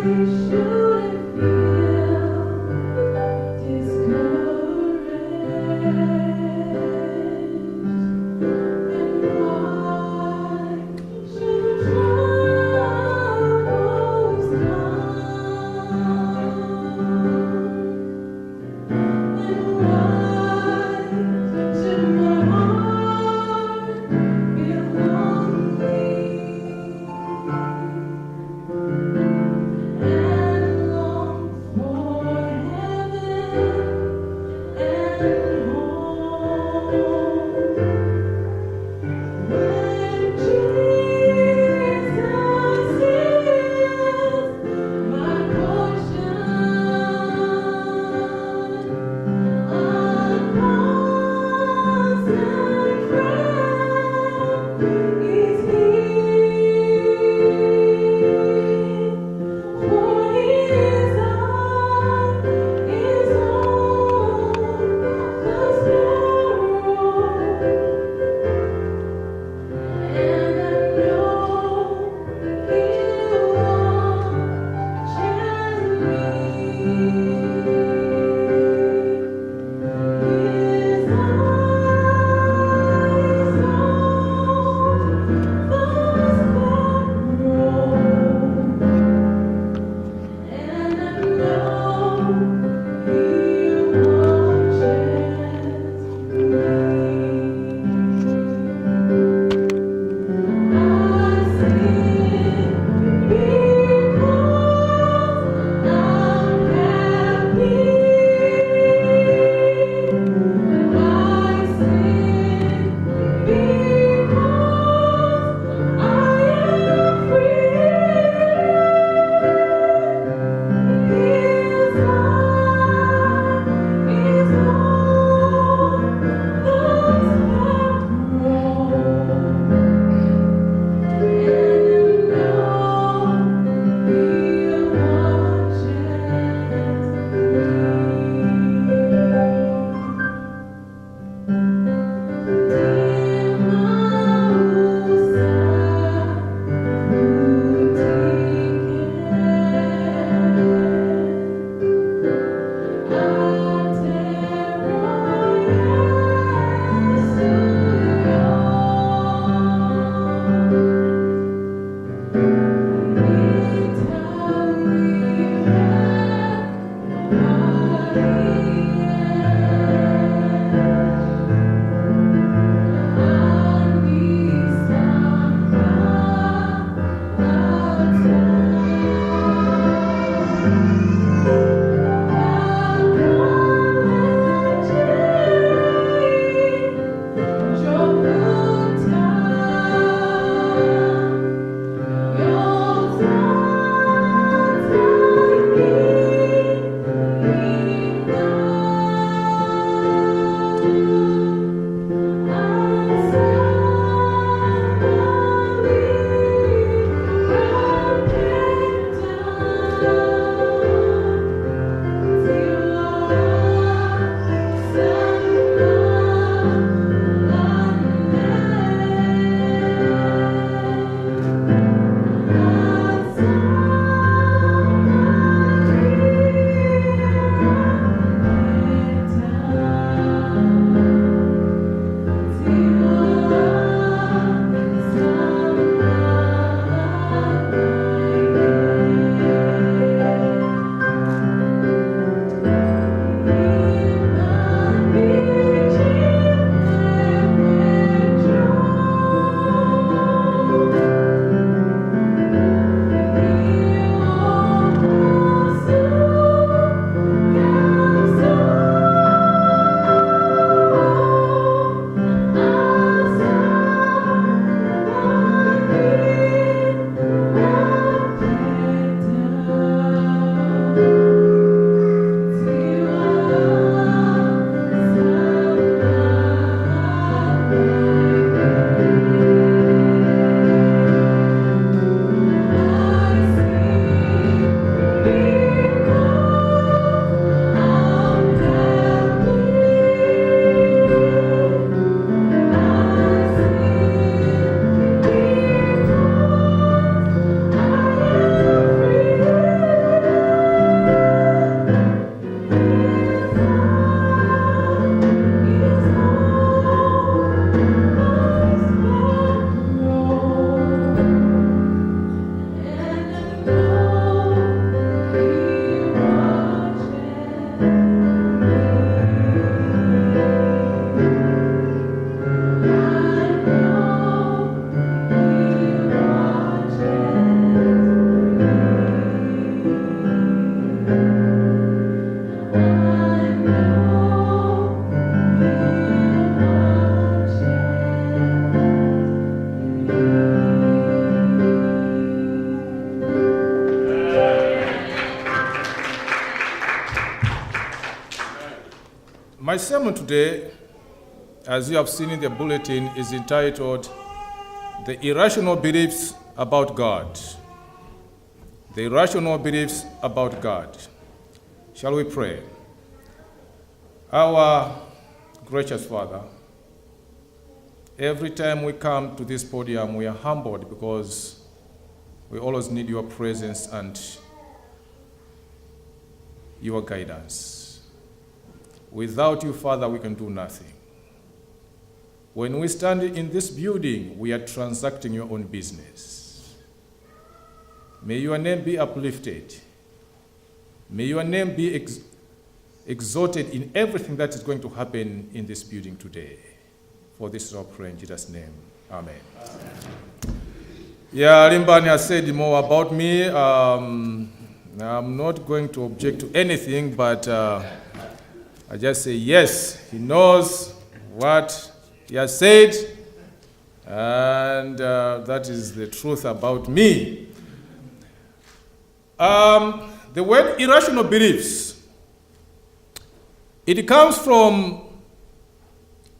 And My sermon today, as you have seen in the bulletin, is entitled The Irrational Beliefs About God. The Irrational Beliefs About God. Shall we pray? Our gracious Father, every time we come to this podium, we are humbled because we always need your presence and your guidance. Without you, Father, we can do nothing. When we stand in this building, we are transacting your own business. May your name be uplifted. May your name be exalted in everything that is going to happen in this building today. For this is our prayer in Jesus' name. Amen. Yeah, Limbani has said more about me. I'm not going to object to anything, but I just say yes, he knows what he has said, and that is the truth about me. The word irrational beliefs, it comes from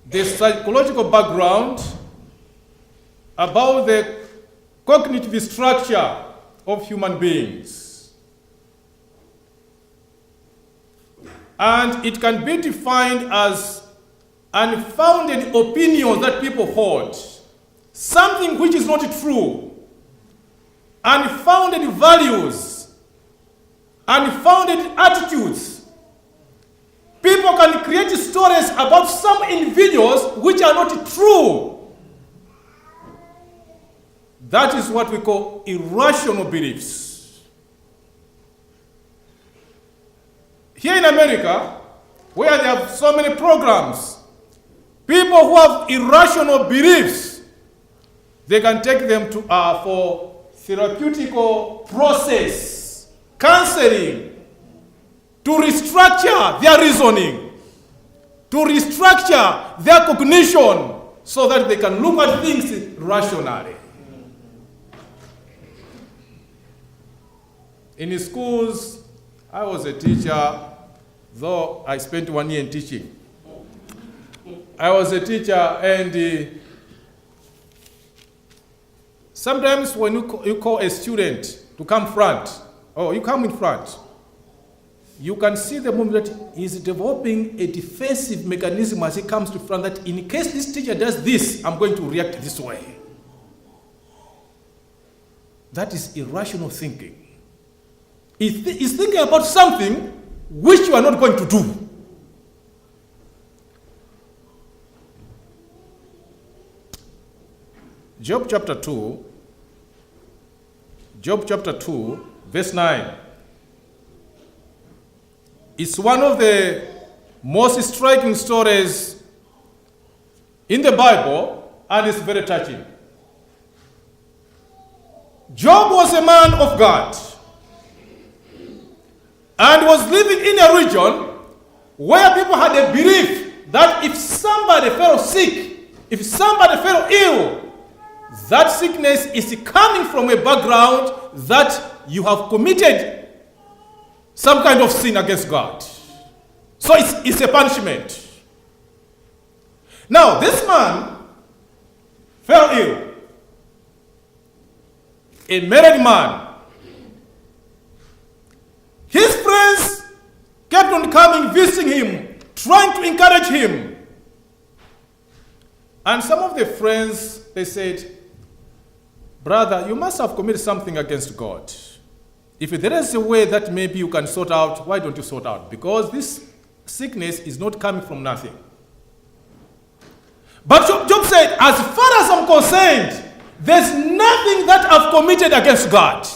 the psychological background about the cognitive structure of human beings. And it can be defined as unfounded opinions that people hold, something which is not true, unfounded values, unfounded attitudes. People can create stories about some individuals which are not true. That is what we call irrational beliefs. Here in America, where they have so many programs, people who have irrational beliefs, they can take them to for therapeutical process, counseling, to restructure their reasoning, to restructure their cognition, so that they can look at things rationally. In schools, I was a teacher, though I spent 1 year in teaching. I was a teacher, and sometimes when you call a student to come front, or you come in front, you can see the moment that he's developing a defensive mechanism as he comes to front, that in case this teacher does this, I'm going to react this way. That is irrational thinking. He's thinking about something which you are not going to do. Job chapter 2, verse 9. It's one of the most striking stories in the Bible, and it's very touching. Job was a man of God, and was living in a region where people had a belief that if somebody fell sick, if somebody fell ill, that sickness is coming from a background that you have committed some kind of sin against God. So it's a punishment. Now, this man fell ill. A married man. His friends kept on coming, visiting him, trying to encourage him. And some of the friends, they said, brother, you must have committed something against God. If there is a way that maybe you can sort out, why don't you sort out? Because this sickness is not coming from nothing. But Job said, as far as I'm concerned, there's nothing that I've committed against God.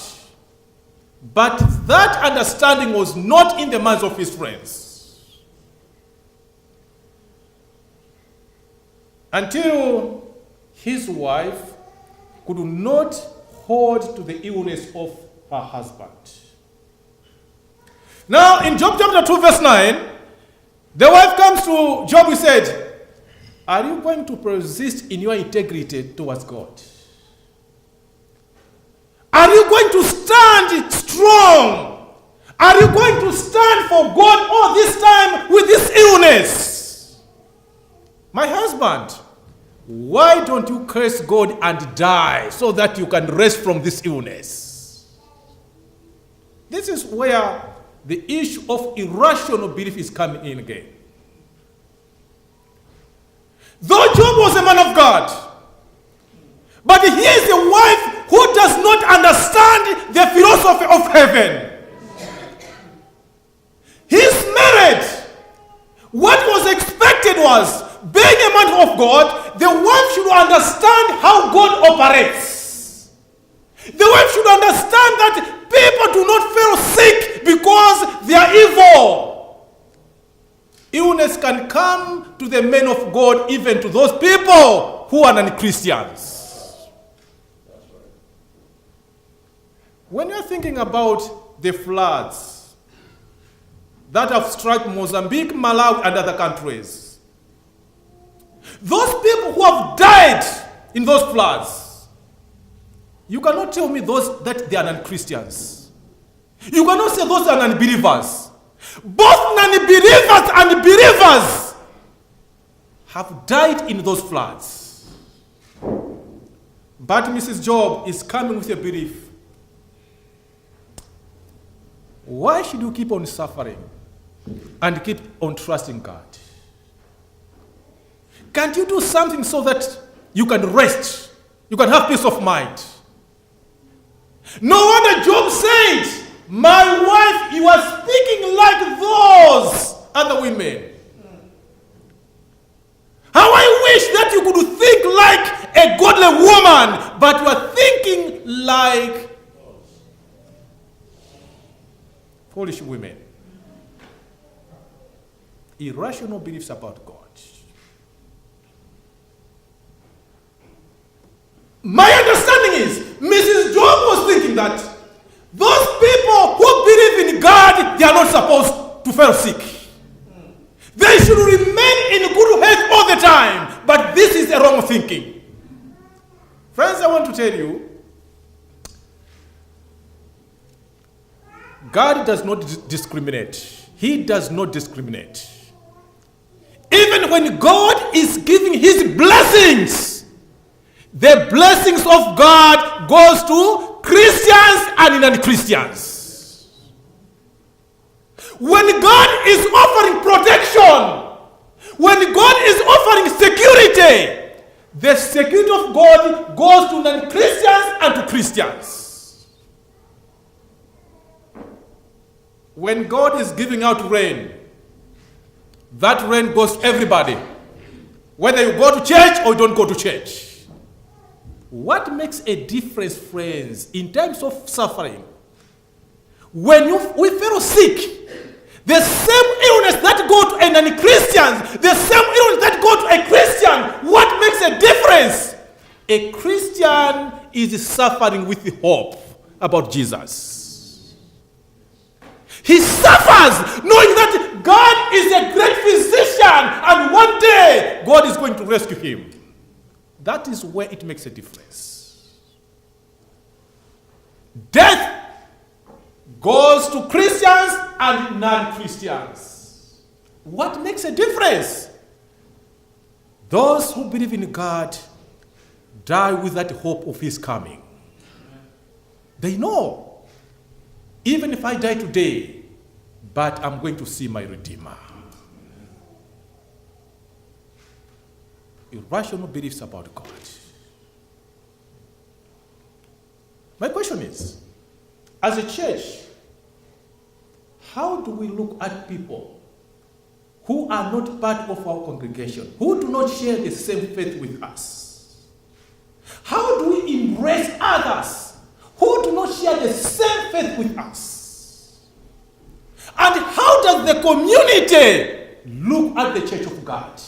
But that understanding was not in the minds of his friends. Until his wife could not hold to the illness of her husband. Now, in Job chapter 2, verse 9, the wife comes to Job and said, are you going to persist in your integrity towards God? Are you going to stand strong? Are you going to stand for God all this time with this illness? my husband, why don't you curse God and die so that you can rest from this illness? This is where the issue of irrational belief is coming in again. Though Job was a man of God, but he is a wife who does not understand the philosophy of heaven. He's married. What was expected was, being a man of God, the wife should understand how God operates. The wife should understand that people do not fall sick because they are evil. Illness can come to the men of God, even to those people who are non-Christians. When you're thinking about the floods that have struck Mozambique, Malawi, and other countries, those people who have died in those floods, you cannot tell me those that they are non-Christians. You cannot say those are non-believers. Both non-believers and believers have died in those floods. But Mrs. Job is coming with a belief. Why should you keep on suffering and keep on trusting God? Can't you do something so that you can rest? You can have peace of mind. No wonder Job said, my wife, you are speaking like those other women. How I wish that you could think like a godly woman, but you are thinking like foolish women. Irrational beliefs about God. My understanding is, Mrs. Job was thinking that those people who believe in God, they are not supposed to fall sick. They should remain in good health all the time. But this is a wrong thinking. Friends, I want to tell you, God does not discriminate. He does not discriminate. Even when God is giving his blessings, the blessings of God goes to Christians and non-Christians. When God is offering protection, when God is offering security, the security of God goes to non-Christians and to Christians. When God is giving out rain, that rain goes to everybody, whether you go to church or you don't go to church. What makes a difference, friends, in terms of suffering? When we feel sick, the same illness that goes to a non-Christian, the same illness that goes to a Christian, what makes a difference? A Christian is suffering with hope about Jesus. He suffers knowing that God is a great physician and one day God is going to rescue him. That is where it makes a difference. Death goes to Christians and non-Christians. What makes a difference? Those who believe in God die with that hope of his coming. They know, even if I die today, but I'm going to see my Redeemer. Irrational beliefs about God. My question is, as a church, how do we look at people who are not part of our congregation, who do not share the same faith with us? How do we embrace others who do not share the same faith with us? And how does the community look at the church of God?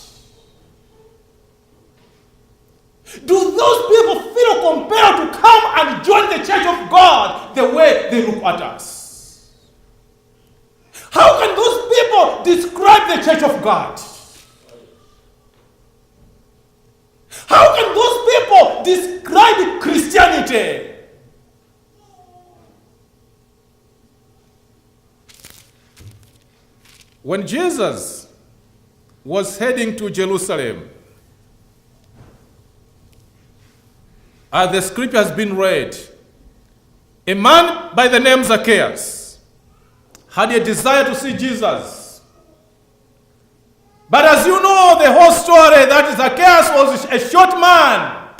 Do those people feel compelled to come and join the church of God the way they look at us? How can those people describe the church of God? How can those people describe Christianity? When Jesus was heading to Jerusalem. As the scripture has been read, a man by the name Zacchaeus had a desire to see Jesus. But as you know the whole story, that Zacchaeus was a short man.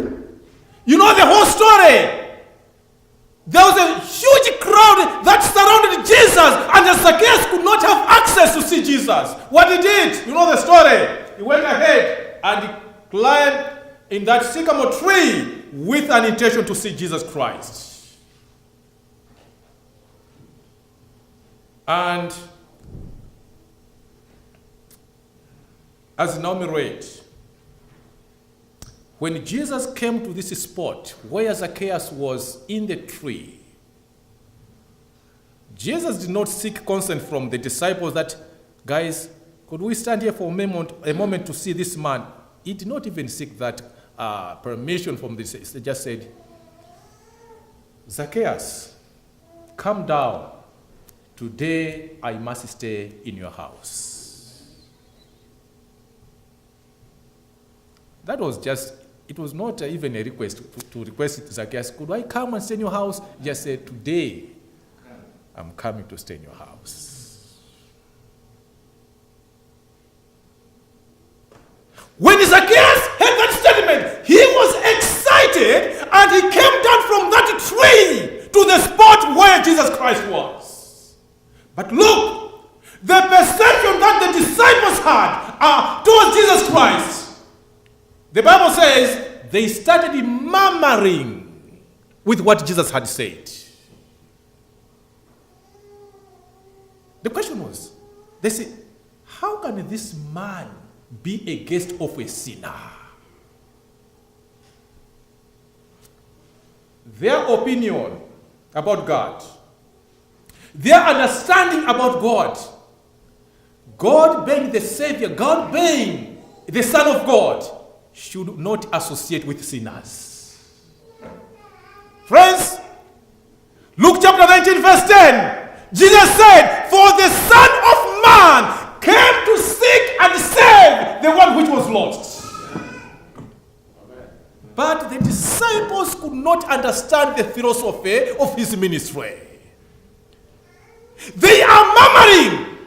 You know the whole story. There was a huge crowd that surrounded Jesus, and the Zacchaeus could not have access to see Jesus. What he did, you know the story. He went ahead and he climbed in that sycamore tree with an intention to see Jesus Christ. And as Naomi read, when Jesus came to this spot where Zacchaeus was in the tree, Jesus did not seek consent from the disciples that, guys, could we stand here for a moment to see this man? He did not even seek that permission from this. He just said, Zacchaeus, come down. Today I must stay in your house. That was just, it was not even a request to request Zacchaeus, could I come and stay in your house? He just said, today I'm coming to stay in your house. When Zacchaeus heard that statement, he was excited and he came down from that tree to the spot where Jesus Christ was. But look, the perception that the disciples had towards Jesus Christ, the Bible says they started murmuring with what Jesus had said. The question was, they said, how can this man be a guest of a sinner? Their opinion about God, their understanding about God, God being the Savior, God being the Son of God, should not associate with sinners. Friends, Luke chapter 19 verse 10, Jesus said, for the Son of Man came to seek and save the one which was lost. But the disciples could not understand the philosophy of his ministry. They are murmuring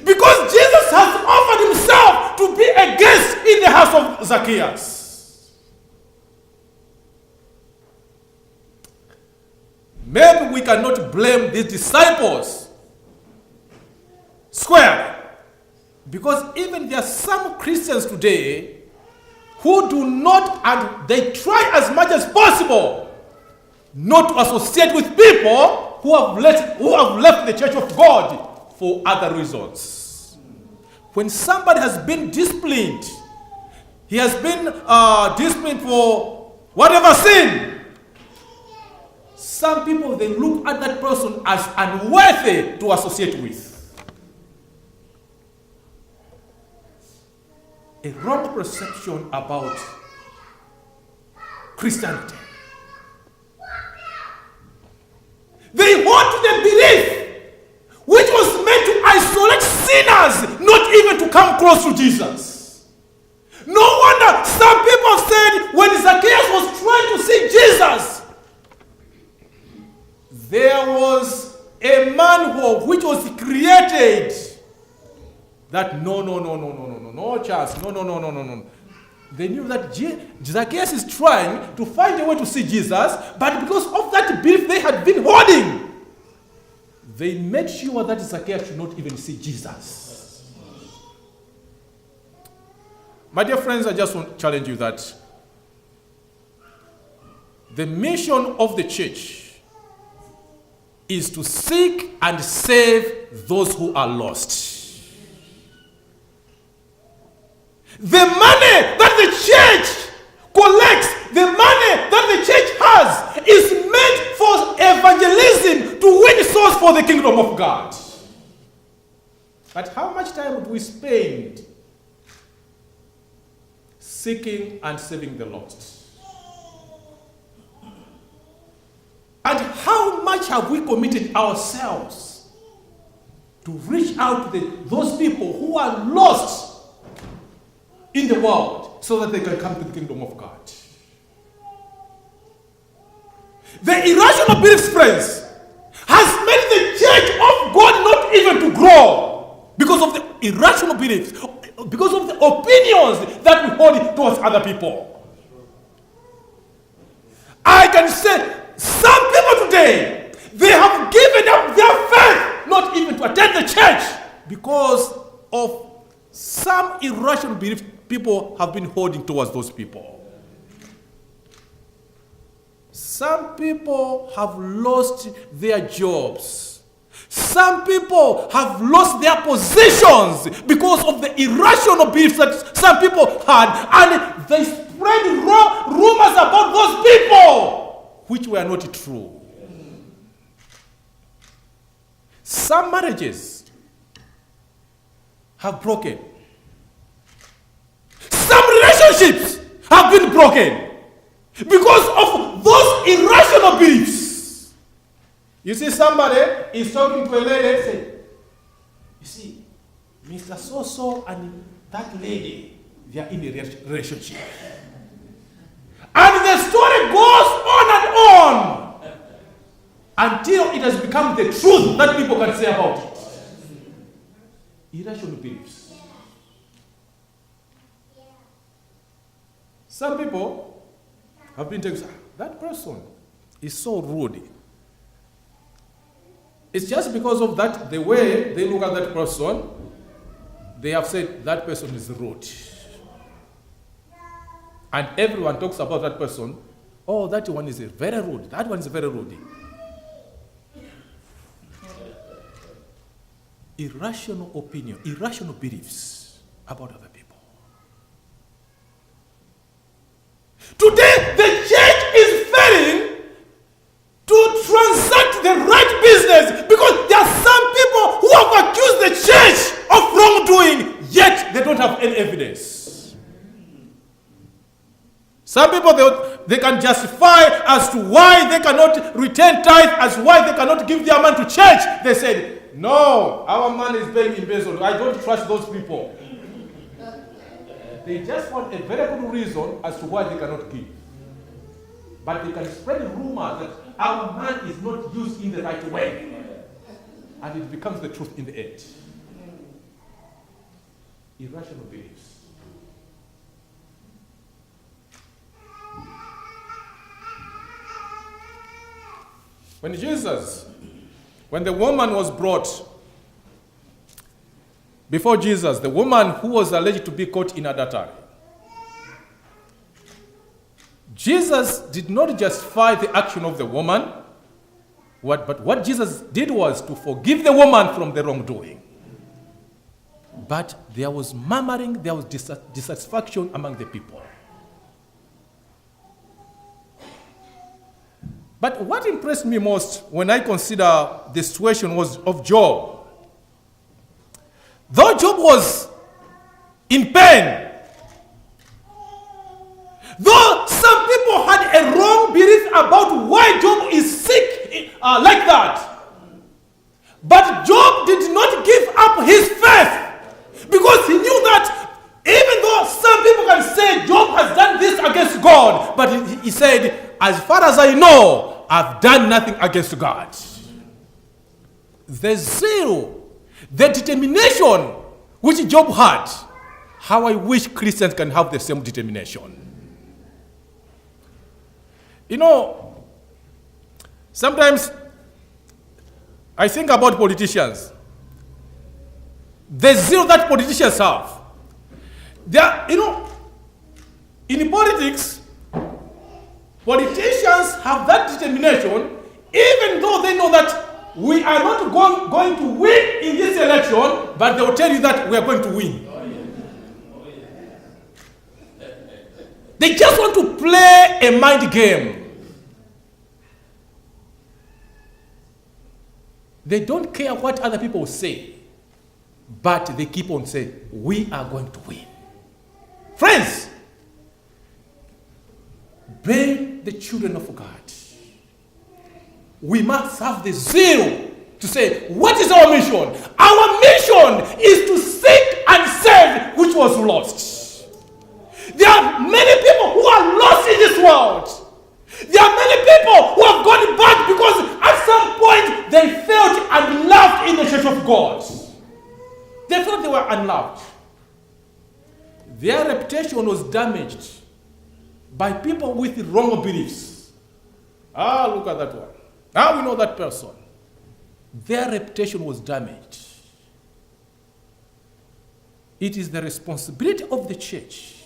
because Jesus has offered himself to be a guest in the house of Zacchaeus. Maybe we cannot blame these disciples squarely, because even there are some Christians today who do not, and they try as much as possible not to associate with people who have left the church of God for other reasons. When somebody has been disciplined, he has been disciplined for whatever sin, some people, they look at that person as unworthy to associate with. A wrong perception about Christianity. They hold to the belief which was meant to isolate sinners, not even to come close to Jesus. No wonder some people said when Zacchaeus was trying to see Jesus, there was a manhole which was created that no chance, no. They knew that Zacchaeus is trying to find a way to see Jesus, but because of that belief they had been holding, they made sure that Zacchaeus should not even see Jesus. My dear friends, I just want to challenge you that the mission of the church is to seek and save those who are lost. The money that the church collects, the money that the church has, is meant for evangelism, to win souls for the kingdom of God. But how much time do we spend seeking and saving the lost? And how much have we committed ourselves to reach out to those people who are lost in the world so that they can come to the kingdom of God. The irrational beliefs, friends, has made the church of God not even to grow because of the irrational beliefs, because of the opinions that we hold towards other people. I can say some people today, they have given up their faith not even to attend the church because of some irrational beliefs people have been holding towards those people. Some people have lost their jobs. Some people have lost their positions because of the irrational beliefs that some people had, and they spread rumors about those people which were not true. Some marriages have broken. Some relationships have been broken because of those irrational beliefs. You see, somebody is talking to a lady and say, you see, Mr. So-so and that lady, they are in a relationship. And the story goes on and on until it has become the truth that people can say about it. Irrational beliefs. Some people have been telling, that person is so rude. It's just because of that, the way they look at that person, they have said that person is rude. And everyone talks about that person. Oh, that one is very rude. That one is very rude. Irrational opinion, irrational beliefs about other people. Today, the church is failing to transact the right business because there are some people who have accused the church of wrongdoing, yet they don't have any evidence. Some people, they can justify as to why they cannot return tithe, as why they cannot give their money to church. They said, no, our money is paying in Medson. I don't trust those people. They just want a very good reason as to why they cannot give. But they can spread a rumor that our money is not used in the right way. And it becomes the truth in the end. Irrational beliefs. When the woman was brought before Jesus, the woman who was alleged to be caught in adultery, Jesus did not justify the action of the woman, but what Jesus did was to forgive the woman from the wrongdoing. But there was murmuring, there was dissatisfaction among the people. But what impressed me most when I consider the situation was of Job. Though Job was in pain, though some people had a wrong belief about why Job is sick like that, but Job did not give up his faith because he knew that even though some people can say Job has done this against God, but he said, as far as I know, I've done nothing against God. The zeal, the determination which Job had, how I wish Christians can have the same determination. You know, sometimes I think about politicians. The zeal that politicians have. They are, in politics, politicians have that determination, even though they know that we are not going to win in this election, but they will tell you that we are going to win. They just want to play a mind game. They don't care what other people say, but they keep on saying, we are going to win. Friends, be the children of God. We must have the zeal to say, what is our mission? Our mission is to seek and save which was lost. God. They thought they were unloved. Their reputation was damaged by people with wrong beliefs. Look at that one. We know that person. Their reputation was damaged. It is the responsibility of the church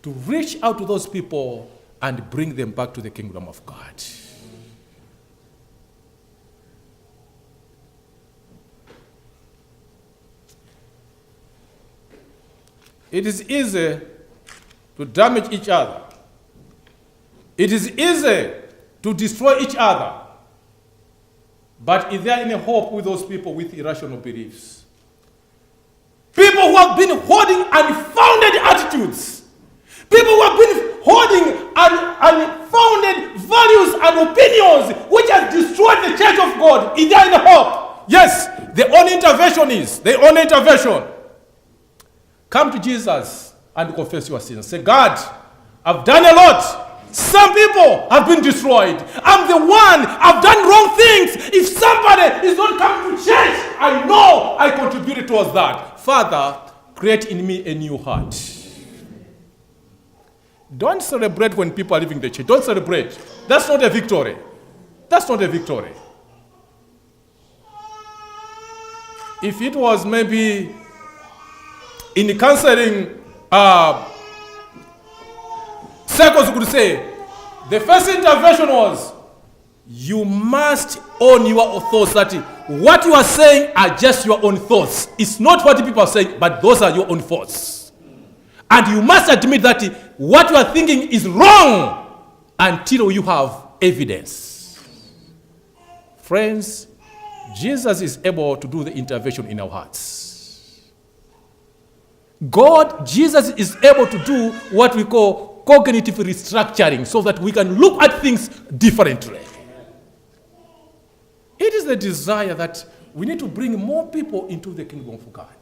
to reach out to those people and bring them back to the kingdom of God. It is easy to damage each other. It is easy to destroy each other. But is there any hope with those people with irrational beliefs? People who have been holding unfounded attitudes. People who have been holding unfounded values and opinions which have destroyed the church of God. Is there any hope? Yes, the only intervention. Come to Jesus and confess your sins. Say, God, I've done a lot. Some people have been destroyed. I'm the one. I've done wrong things. If somebody is not coming to church, I know I contributed towards that. Father, create in me a new heart. Don't celebrate when people are leaving the church. Don't celebrate. That's not a victory. That's not a victory. If it was maybe in the counseling circles, you could say, the first intervention was, you must own your thoughts, that what you are saying are just your own thoughts. It's not what people are saying, but those are your own thoughts. And you must admit that what you are thinking is wrong until you have evidence. Friends, Jesus is able to do the intervention in our hearts. Jesus is able to do what we call cognitive restructuring so that we can look at things differently. It is the desire that we need to bring more people into the kingdom of God.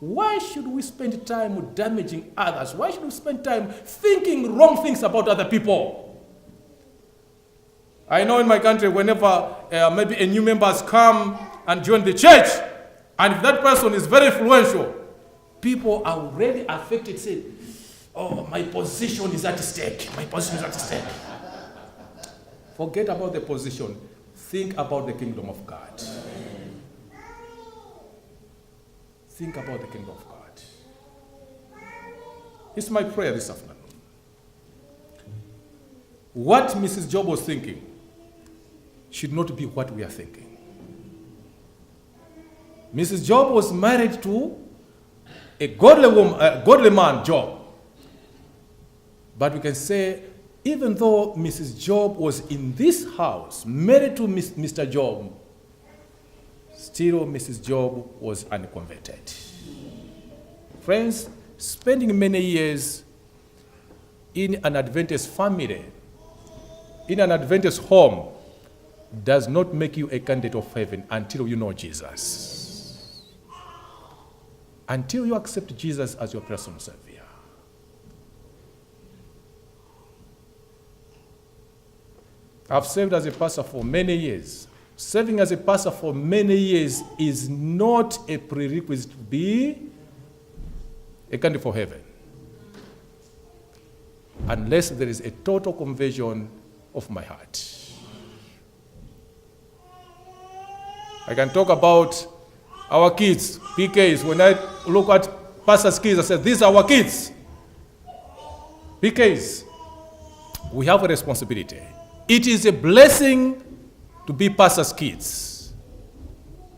Why should we spend time damaging others? Why should we spend time thinking wrong things about other people? I know in my country, whenever maybe a new member has come and joined the church, and if that person is very influential, people are already affected, say, oh, my position is at stake. My position is at stake. Forget about the position. Think about the kingdom of God. Think about the kingdom of God. It's my prayer this afternoon. What Mrs. Job was thinking should not be what we are thinking. Mrs. Job was married to a godly woman, a godly man, Job. But we can say, even though Mrs. Job was in this house, married to Mr. Job, still Mrs. Job was unconverted. Friends, spending many years in an Adventist family, in an Adventist home, does not make you a candidate of heaven until you know Jesus. Until you accept Jesus as your personal Savior. I've served as a pastor for many years. Serving as a pastor for many years is not a prerequisite to be a candidate for heaven, unless there is a total conversion of my heart. I can talk about our kids, PKs. When I look at pastors' kids, I say, these are our kids. PKs, we have a responsibility. It is a blessing to be pastors' kids,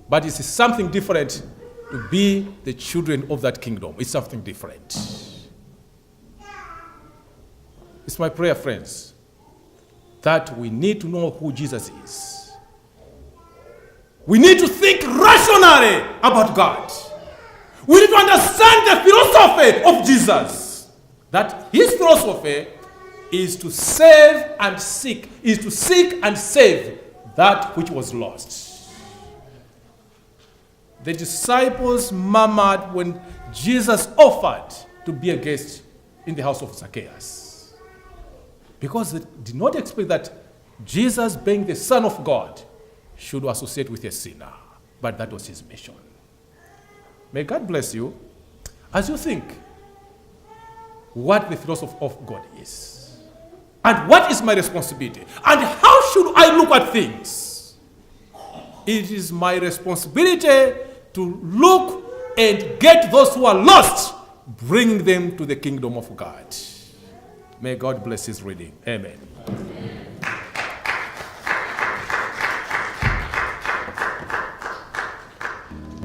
but it's something different to be the children of that kingdom. It's something different. It's my prayer, friends, that we need to know who Jesus is. We need to think rationally about God. We need to understand the philosophy of Jesus. That his philosophy is to save and seek, is to seek and save that which was lost. The disciples murmured when Jesus offered to be a guest in the house of Zacchaeus, because they did not expect that Jesus, being the Son of God, should associate with a sinner. but that was his mission. May God bless you as you think what the philosophy of God is. And what is my responsibility? And how should I look at things? It is my responsibility to look and get those who are lost, bring them to the kingdom of God. May God bless his reading. Amen.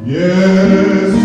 Yes,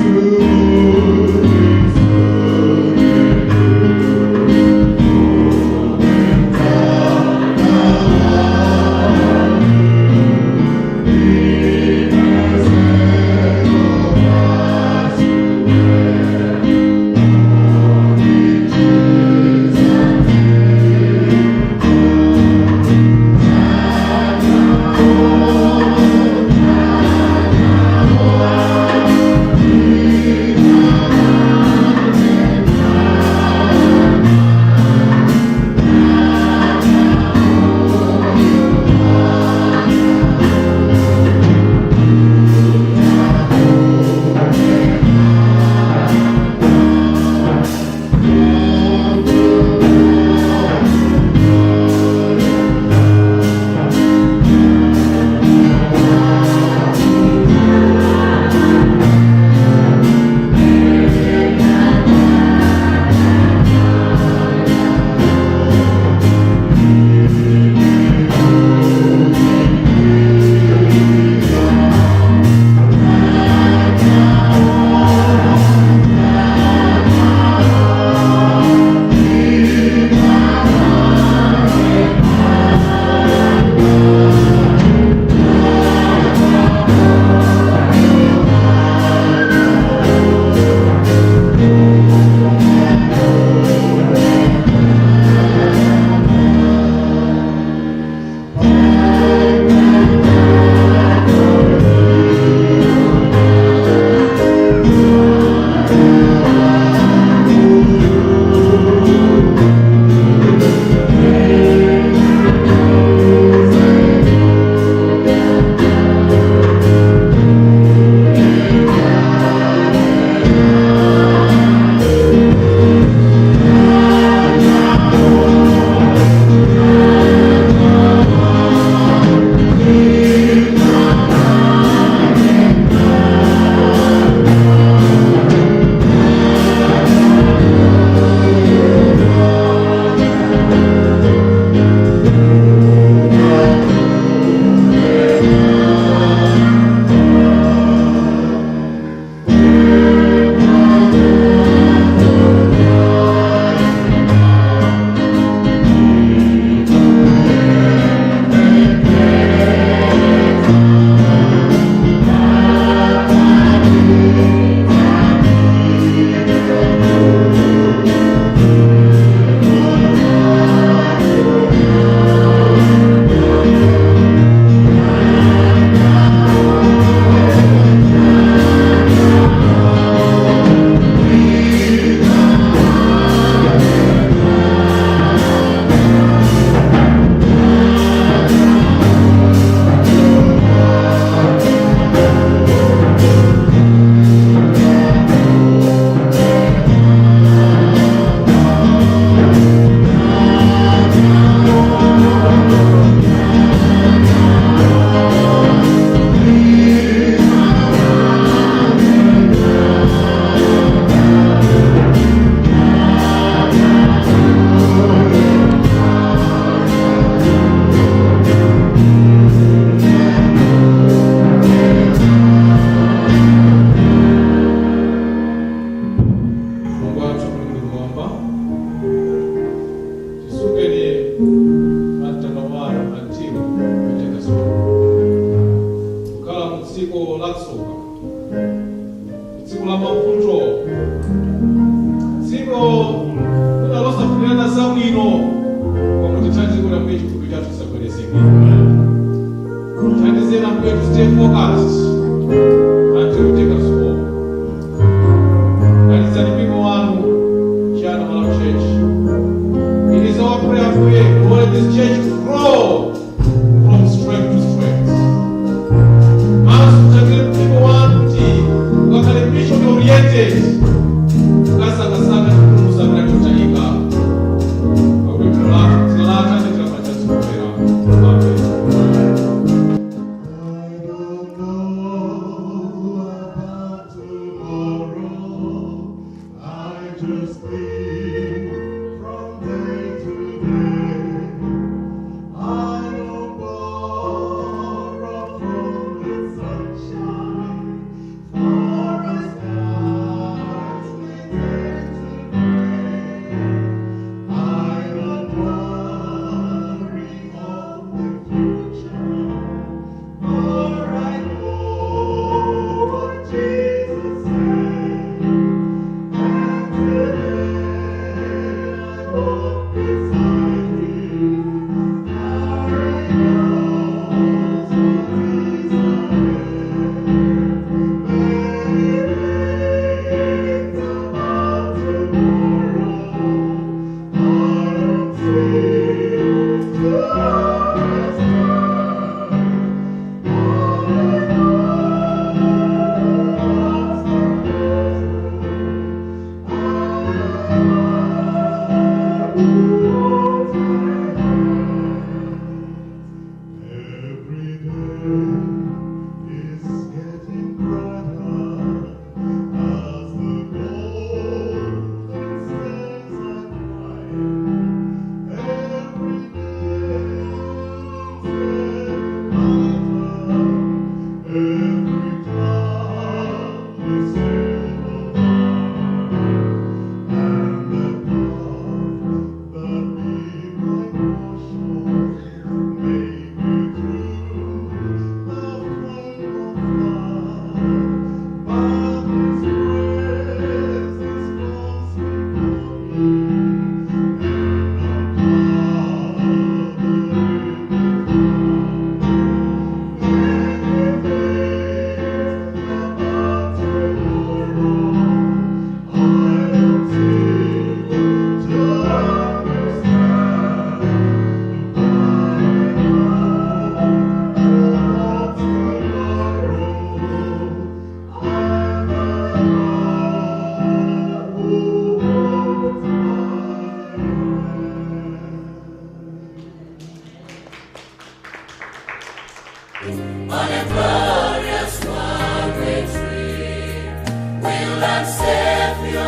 Grow from strength to strength.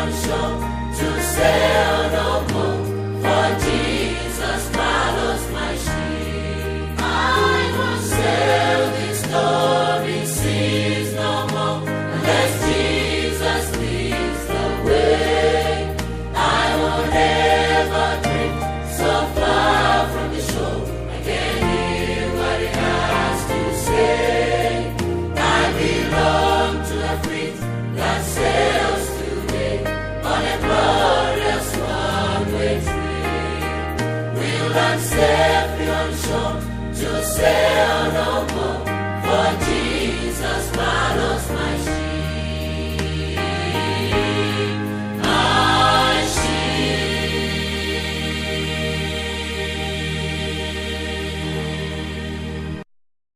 on shore to sail no more, for Jesus follows my ship. I will sail these stormy seas no more, unless Jesus leads the way. I will never drift so far from the shore, I can hear what he has to say. I belong to a fleet that sails today on a glorious one-way train. We'll not sail